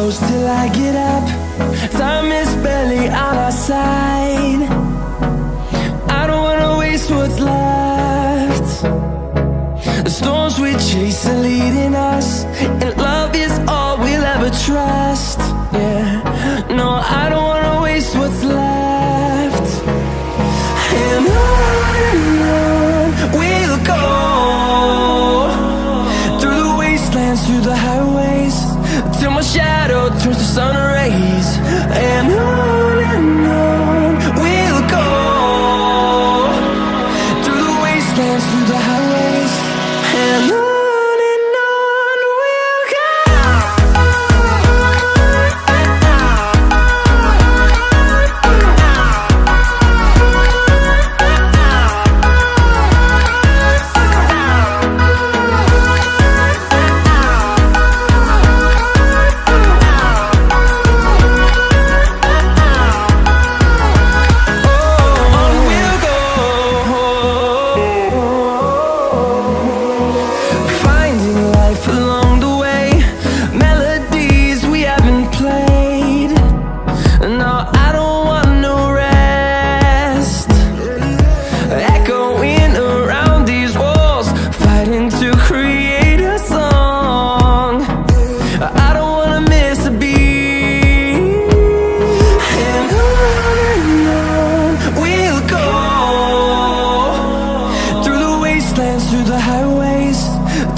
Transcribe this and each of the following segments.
close till I get up. Time is barely on our side. I don't wanna waste what's left. The storms we chase are leading us, and love is all we'll ever trust. Yeah, no, I don't wanna waste what's left. And on we'll go, through the wastelands, through the highways, till my shadow turns to sun rays. And on we'll go, through the wastelands, through the highways, and on. Through the highways,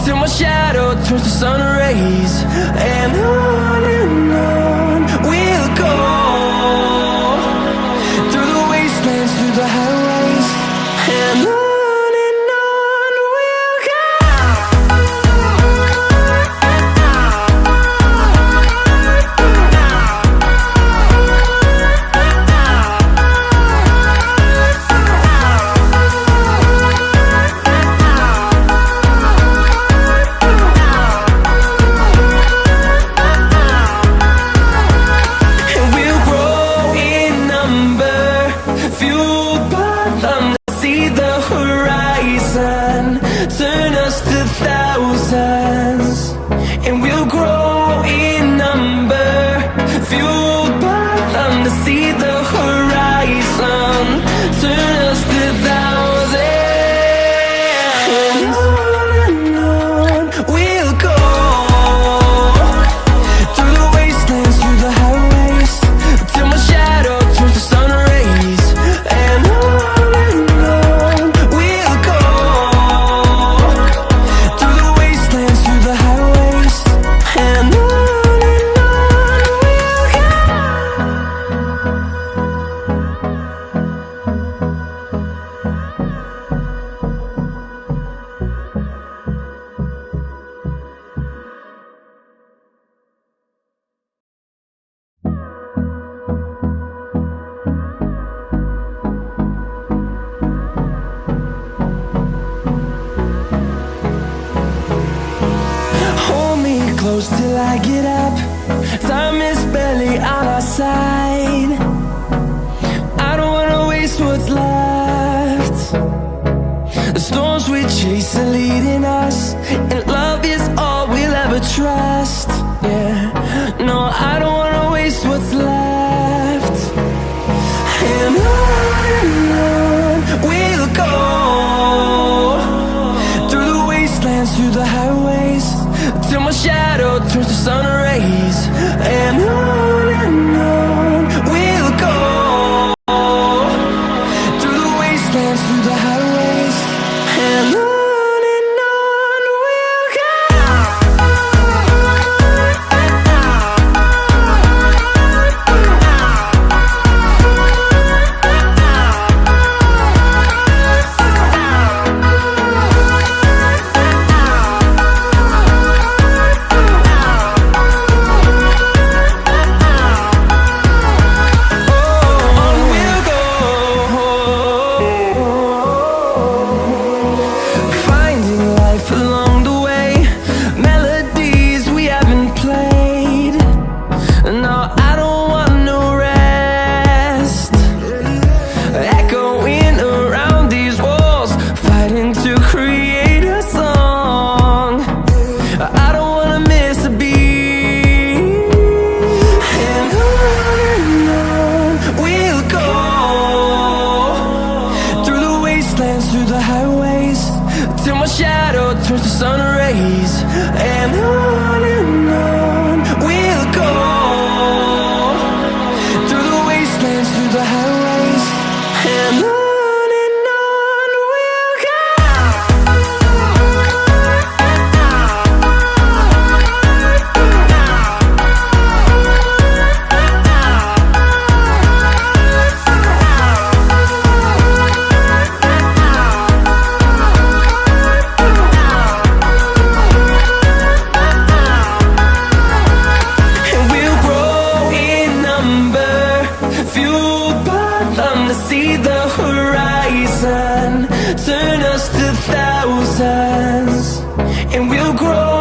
till my shadow turns to sun rays. And on we'll go, through the wastelands, through the highways, and on. Turn us to thousands, and we'll grow in number, fueled by them to see the horizon. Turn us to thousands, and on we'll go, through the wastelands, through the highways, till my shadow turns to sun rays. And on we'll go, through the wastelands, through the highways, and on we'll go. Hold me close till I get up. Time is barely on our side. I don't wanna waste what's left. The storms we chase are leading us, and love is all we'll ever trust. Yeah, no, I don't wanna waste what's left. And on we'll go, through the wastelands, through the highways, till my shadow turns to sun rays. And on we'll go, through the wastelands, through the highways, and on we'll go. the highways, and on we'll go. And we'll grow in number, fueled by them to see the horizon, turn us to thousands. And we'll grow